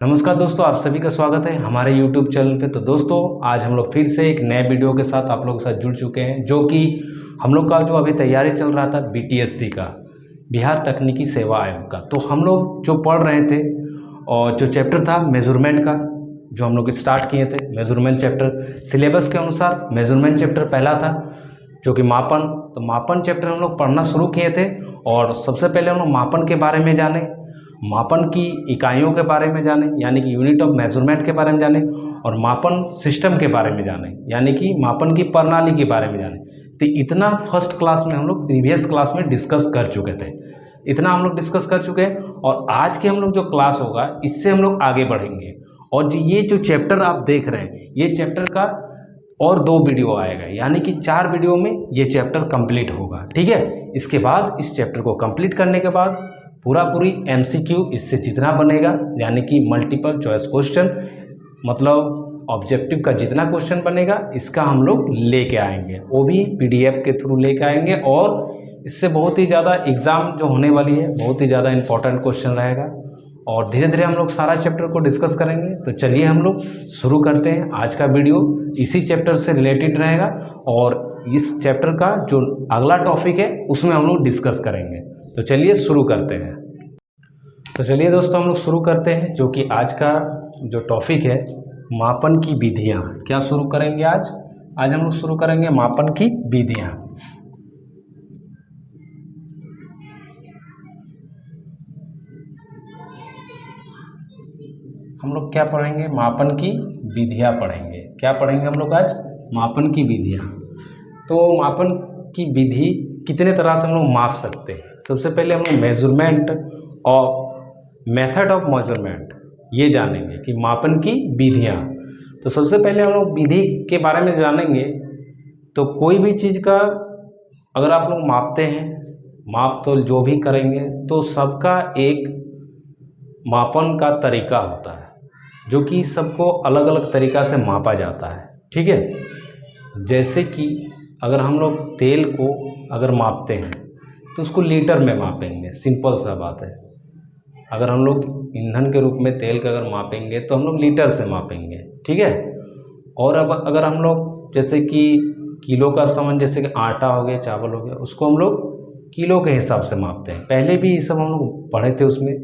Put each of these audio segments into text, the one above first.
नमस्कार दोस्तों, आप सभी का स्वागत है हमारे YouTube चैनल पे। तो दोस्तों आज हम लोग फिर से एक नए वीडियो के साथ आप लोगों के साथ जुड़ चुके हैं, जो कि हम लोग का जो अभी तैयारी चल रहा था BTSC का, बिहार तकनीकी सेवा आयोग का। तो हम लोग जो पढ़ रहे थे और जो चैप्टर था मेजरमेंट का, जो हम लोग स्टार्ट किए थे मेजरमेंट चैप्टर। सिलेबस के अनुसार मेजरमेंट चैप्टर पहला था जो कि मापन। तो मापन चैप्टर हम लोग पढ़ना शुरू किए थे और सबसे पहले हम लोग मापन के बारे में जाने, मापन की इकाइयों के बारे में जाने यानी कि यूनिट ऑफ मेजरमेंट के बारे में जाने, और मापन सिस्टम के बारे में जाने यानी कि मापन की प्रणाली के बारे में जाने। तो इतना फर्स्ट क्लास में हम लोग प्रीवियस क्लास में डिस्कस कर चुके थे, इतना हम लोग डिस्कस कर चुके हैं। और आज के हम लोग जो क्लास होगा इससे हम लोग आगे बढ़ेंगे। और ये जो चैप्टर आप देख रहे हैं, ये चैप्टर का और 2 वीडियो आएगा, यानी कि 4 वीडियो में ये चैप्टर कंप्लीट होगा। ठीक है, इसके बाद इस चैप्टर को कंप्लीट करने के बाद पूरी MCQ इससे जितना बनेगा, यानी कि मल्टीपल चॉइस क्वेश्चन, मतलब ऑब्जेक्टिव का जितना क्वेश्चन बनेगा इसका हम लोग लेके आएंगे, वो भी PDF के थ्रू लेके आएंगे। और इससे बहुत ही ज़्यादा एग्ज़ाम जो होने वाली है, बहुत ही ज़्यादा इंपॉर्टेंट क्वेश्चन रहेगा। और धीरे धीरे हम लोग सारा चैप्टर को डिस्कस करेंगे। तो चलिए हम लोग शुरू करते हैं। आज का वीडियो इसी चैप्टर से रिलेटेड रहेगा और इस चैप्टर का जो अगला टॉपिक है उसमें हम लोग डिस्कस करेंगे। तो चलिए शुरू करते हैं। तो चलिए दोस्तों हम लोग शुरू करते हैं, जो कि आज का जो टॉपिक है मापन की विधियाँ। क्या शुरू करेंगे आज हम लोग शुरू करेंगे मापन की विधियाँ। हम लोग क्या पढ़ेंगे? मापन की विधियाँ पढ़ेंगे। क्या पढ़ेंगे हम लोग आज? मापन की विधियाँ। तो मापन की विधि कितने तरह से हम लोग माप सकते हैं। सबसे पहले हम लोग मेजरमेंट और मेथड ऑफ मेजरमेंट ये जानेंगे कि मापन की विधियाँ। तो सबसे पहले हम लोग विधि के बारे में जानेंगे। तो कोई भी चीज़ का अगर आप लोग मापते हैं, माप तोल जो भी करेंगे, तो सबका एक मापन का तरीका होता है, जो कि सबको अलग अलग तरीक़ा से मापा जाता है। ठीक है, जैसे कि अगर हम लोग तेल को अगर मापते हैं तो उसको लीटर में मापेंगे, सिंपल सा बात है। अगर हम लोग ईंधन के रूप में तेल का अगर मापेंगे तो हम लोग लीटर से मापेंगे। ठीक है, और अब अगर हम लोग जैसे कि किलो का सामान, जैसे कि आटा हो गया, चावल हो गया, उसको हम लोग किलो के हिसाब से मापते हैं। पहले भी ये सब हम लोग पढ़े थे उसमें।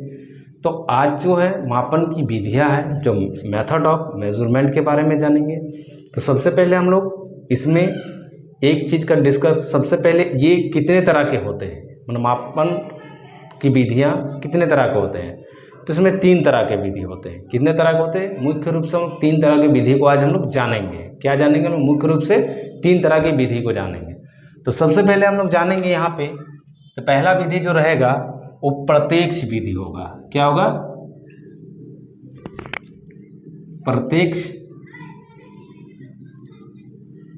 तो आज जो है मापन की विधियाँ हैं, जो मेथड ऑफ मेजरमेंट के बारे में जानेंगे। तो सबसे पहले हम लोग इसमें एक चीज़ का डिस्कस, सबसे पहले ये कितने तरह के होते हैं, मतलब मापन की विधियाँ कितने तरह के होते हैं। तो इसमें 3 तरह के विधि होते हैं। कितने तरह के होते हैं? मुख्य रूप से हम 3 तरह की विधि को आज हम लोग जानेंगे। क्या जानेंगे? हम मुख्य रूप से 3 तरह की विधि को जानेंगे। तो सबसे पहले हम लोग जानेंगे यहाँ पे, तो पहला विधि जो रहेगा वो प्रत्यक्ष विधि होगा। क्या होगा?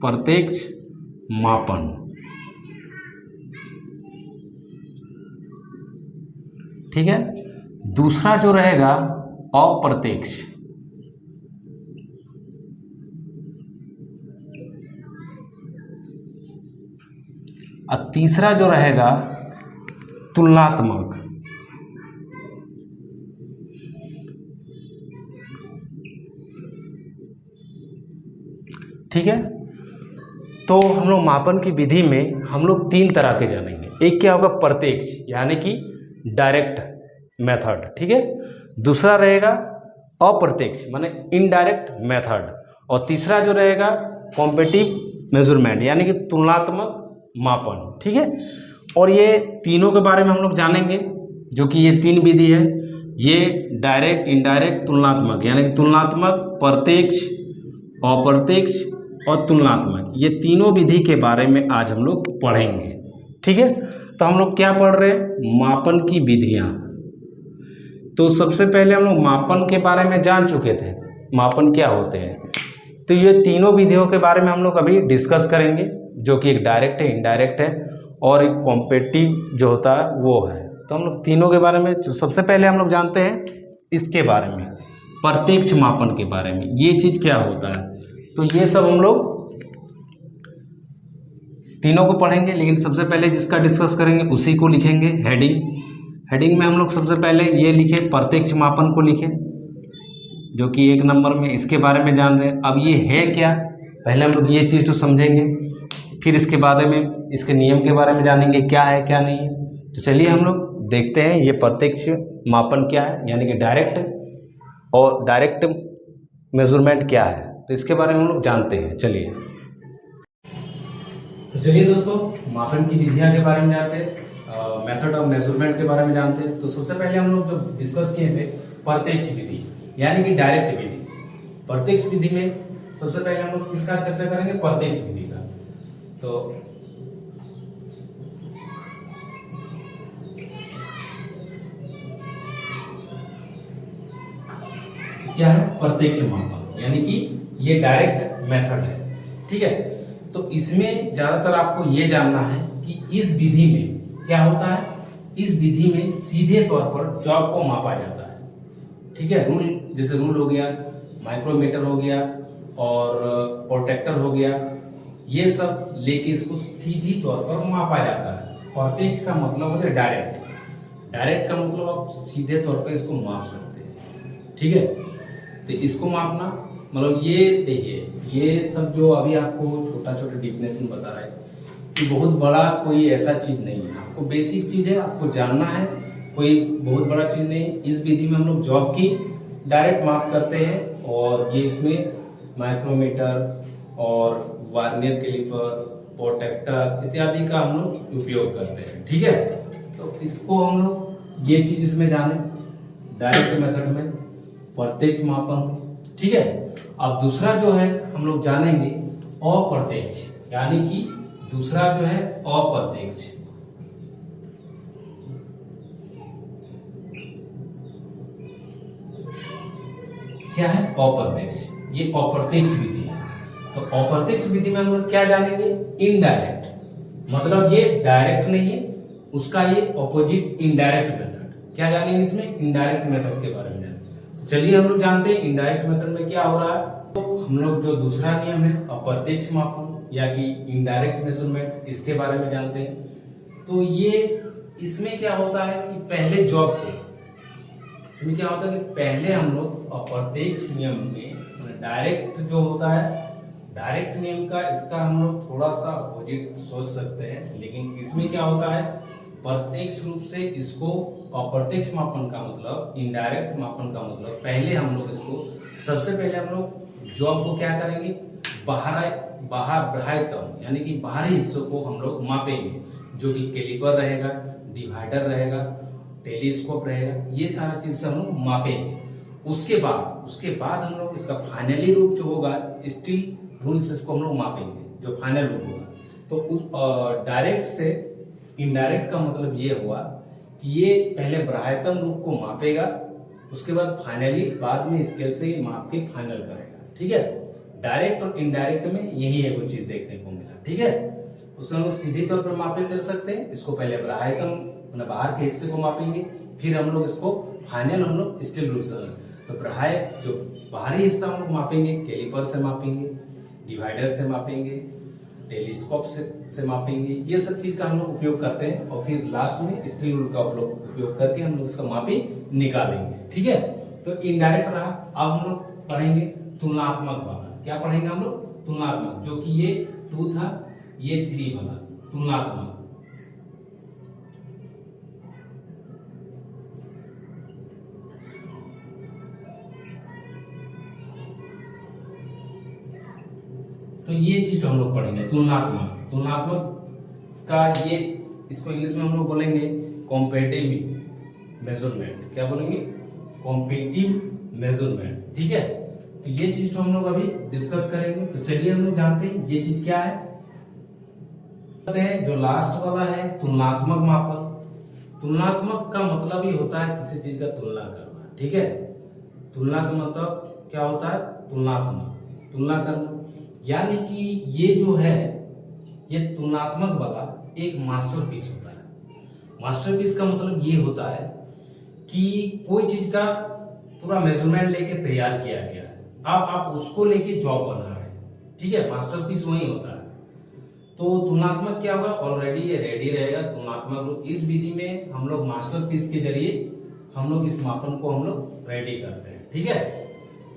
प्रत्यक्ष मापन। ठीक है, दूसरा जो रहेगा अप्रत्यक्ष, और तीसरा जो रहेगा तुलनात्मक। ठीक है, तो हम लोग मापन की विधि में हम लोग 3 तरह के जानेंगे। एक क्या होगा? प्रत्यक्ष यानी कि डायरेक्ट मेथड। ठीक है, दूसरा रहेगा अप्रत्यक्ष माने इनडायरेक्ट मेथड, और तीसरा जो रहेगा कॉम्पेटिटिव मेजरमेंट यानी कि तुलनात्मक मापन। ठीक है, और ये तीनों के बारे में हम लोग जानेंगे, जो कि ये 3 विधि है, ये डायरेक्ट, इनडायरेक्ट, तुलनात्मक, यानी कि तुलनात्मक, प्रत्यक्ष, अप्रत्यक्ष और तुलनात्मक, ये तीनों विधि के बारे में आज हम लोग पढ़ेंगे। ठीक है, तो हम लोग क्या पढ़ रहे हैं? मापन की विधियाँ। तो सबसे पहले हम लोग मापन के बारे में जान चुके थे, मापन क्या होते हैं। तो ये तीनों विधियों के बारे में हम लोग अभी डिस्कस करेंगे, जो कि एक डायरेक्ट है, इनडायरेक्ट है, और एक कॉम्पिटिटिव जो होता है वो है। तो हम लोग तीनों के बारे में सबसे पहले हम लोग जानते हैं इसके बारे में, प्रत्यक्ष मापन के बारे में। ये चीज़ क्या होता है, तो ये सब हम लोग तीनों को पढ़ेंगे, लेकिन सबसे पहले जिसका डिस्कस करेंगे उसी को लिखेंगे हेडिंग। हेडिंग में हम लोग सबसे पहले ये लिखे, प्रत्यक्ष मापन को लिखे। जो कि 1 नंबर में इसके बारे में जान रहे हैं। अब ये है क्या, पहले हम लोग ये चीज़ तो समझेंगे, फिर इसके बारे में, इसके नियम के बारे में जानेंगे क्या है क्या नहीं है। तो चलिए हम लोग देखते हैं ये प्रत्यक्ष मापन क्या है, यानी कि डायरेक्ट और डायरेक्ट मेजरमेंट क्या है। तो इसके बारे में हम लोग जानते हैं। चलिए दोस्तों, मापन की विधियां के बारे में जानते हैं, मेथड ऑफ मेजरमेंट के बारे में जानते हैं। तो सबसे पहले हम लोग जो डिस्कस किए थे प्रत्यक्ष विधि यानी कि डायरेक्ट विधि। प्रत्यक्ष विधि में सबसे पहले हम लोग किसका चर्चा करेंगे, प्रत्यक्ष विधि का। तो क्या है, प्रत्यक्ष मापन, यानी कि ये डायरेक्ट मेथड है। ठीक है, तो इसमें ज्यादातर आपको ये जानना है कि इस विधि में क्या होता है। इस विधि में सीधे तौर पर जॉब को मापा जाता है। ठीक है, रूल जैसे रूल हो गया, माइक्रोमीटर हो गया और प्रोटेक्टर हो गया, ये सब लेके इसको सीधी तौर पर मापा जाता है। प्रत्यक्ष का मतलब होता है डायरेक्ट। डायरेक्ट का मतलब आप सीधे तौर पर इसको माप सकते हैं। ठीक है, तो इसको मापना मतलब ये देखिए, ये सब जो अभी आपको छोटा छोटा डिफिनेशन बता रहा है, ये बहुत बड़ा कोई ऐसा चीज नहीं है। आपको बेसिक चीज है, आपको जानना है, कोई बहुत बड़ा चीज नहीं। इस विधि में हम लोग जॉब की डायरेक्ट माप करते हैं और ये इसमें माइक्रोमीटर और वार्नियर कैलिपर, प्रोटेक्टर इत्यादि का हम लोग उपयोग करते हैं। ठीक है, तो इसको हम लोग ये चीज इसमें जाने, डायरेक्ट मेथड में प्रत्यक्ष मापन। ठीक है, अब दूसरा जो है हम लोग जानेंगे अप्रत्यक्ष, यानी कि दूसरा जो है अप्रत्यक्ष। क्या है, अप्रत्यक्ष। ये अप्रत्यक्ष विधि है। तो अप्रत्यक्ष विधि में हम लोग क्या जानेंगे, इनडायरेक्ट, मतलब ये डायरेक्ट नहीं है, उसका ये ऑपोजिट इनडायरेक्ट मेथड। क्या जानेंगे इसमें, इनडायरेक्ट मेथड के बारे में जानेंगे। चलिए हम लोग जानते हैं इनडायरेक्ट मेथड में क्या हो रहा है। तो हम लोग जो दूसरा नियम है अप्रत्यक्ष मापन या कि इनडायरेक्ट मेजरमेंट, इसके बारे में जानते हैं। तो ये इसमें क्या होता है कि पहले जॉब को, इसमें क्या होता है कि पहले हम लोग अप्रत्यक्ष नियम में डायरेक्ट जो होता है, डायरेक्ट नियम का इसका हम लोग थोड़ा सा अपोजिट सोच सकते हैं, लेकिन इसमें क्या होता है, प्रत्यक्ष रूप से इसको अप्रत्यक्ष मापन का मतलब, इनडायरेक्ट मापन का मतलब, पहले हम लोग इसको, सबसे पहले हम लोग जॉब को क्या करेंगे, बाह्यतम यानी कि बाहरी हिस्सों को हम लोग मापेंगे, जो कि कैलिपर रहेगा, डिवाइडर रहेगा, टेलीस्कोप रहेगा, ये सारा चीज से हम लोग मापेंगे। उसके बाद हम लोग इसका फाइनली रूप जो होगा, स्टील रूल से इसको हम लोग मापेंगे, जो फाइनल रूप होगा। तो उस डायरेक्ट से इनडायरेक्ट का मतलब ये हुआ कि ये पहले बाह्यतम रूप को मापेगा, उसके बाद फाइनली बाद में स्केल से ये माप के फाइनल करेगा। ठीक है, डायरेक्ट और इनडायरेक्ट में यही एक चीज देखने को मिला। ठीक है, उससे हम लोग सीधे तौर पर मापे कर सकते हैं। इसको पहले बाह्यतम मतलब बाहर के हिस्से को मापेंगे, फिर हम लोग इसको फाइनल हम लोग स्टील रूल से, तो बाह्य जो बाहरी हिस्सा हम लोग मापेंगे, कैलिपर से मापेंगे, डिवाइडर से मापेंगे, टेलीस्कोप से मापेंगे, ये सब चीज का हम लोग उपयोग करते हैं। और फिर लास्ट में स्टील रूल का उपयोग करके हम लोग इसका मापी निकालेंगे। ठीक है, तो इनडायरेक्ट रहा। अब हम लोग पढ़ेंगे तुलनात्मक वाला। क्या पढ़ेंगे हम लोग, तुलनात्मक, जो कि ये 2 था, ये 3 वाला तुलनात्मक। तो ये चीज तो हम लोग पढ़ेंगे तुलनात्मक का। ये इसको इंग्लिश में हम लोग बोलेंगे कॉम्पेटिटिव मेजरमेंट। क्या बोलेंगे, कॉम्पेटिटिव मेजरमेंट। ठीक है, तो ये चीज तो हम लोग अभी डिस्कस करेंगे। तो चलिए हम लोग जानते हैं ये चीज क्या है। जो लास्ट वाला है तुलनात्मक मापन। तुलनात्मक का मतलब ही होता है किसी चीज का तुलना करना। ठीक है, तुलना का मतलब क्या होता है, तुलनात्मक, तुलना करना। यानी कि ये जो है, ये तुलनात्मक वाला एक मास्टरपीस होता है। मास्टरपीस का मतलब ये होता है कि कोई चीज का पूरा मेजरमेंट लेके तैयार किया गया है, अब आप उसको लेके जॉब बना रहे हैं। ठीक है, मास्टरपीस वही होता है। तो तुलनात्मक क्या होगा, ऑलरेडी ये रेडी रहेगा तुलनात्मक रूप। इस विधि में हम लोग मास्टरपीस के जरिए हम लोग इस मापन को हम लोग रेडी करते हैं। ठीक है,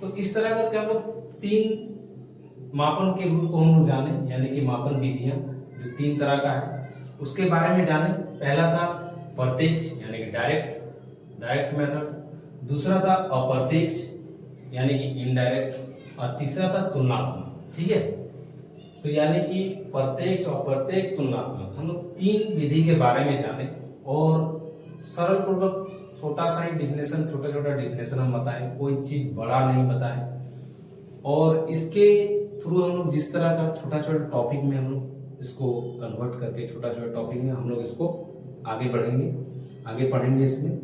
तो इस तरह करके हम लोग 3 मापन के रूल को हम लोग जाने, यानी कि मापन विधियां जो 3 तरह का है उसके बारे में जाने। पहला था प्रत्यक्ष यानी कि डायरेक्ट मेथड, दूसरा था अप्रत्यक्ष यानी कि इनडायरेक्ट, और तीसरा था तुलनात्मक। ठीक है, तो यानी कि प्रत्यक्ष, अप्रत्यक्ष, तुलनात्मक, हम लोग 3 विधि के बारे में जाने और सरल पूर्वक छोटा सा ही डिफिनेशन, छोटा डिफिनेशन हम बताएं, कोई चीज बड़ा नहीं बताएं, और इसके थ्रू हम लोग जिस तरह का छोटा टॉपिक में हम लोग इसको कन्वर्ट करके छोटा टॉपिक में हम लोग इसको आगे पढ़ेंगे इसमें।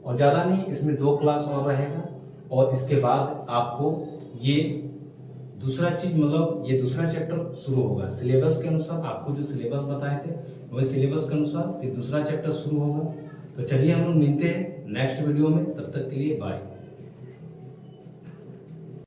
और ज़्यादा नहीं, इसमें 2 क्लास और रहेगा, और इसके बाद आपको ये दूसरा चीज, मतलब ये दूसरा चैप्टर शुरू होगा सिलेबस के अनुसार। आपको जो सिलेबस बताए थे वही सिलेबस के अनुसार ये दूसरा चैप्टर शुरू होगा। तो चलिए हम लोग मिलते हैं नेक्स्ट वीडियो में, तब तक के लिए बाय।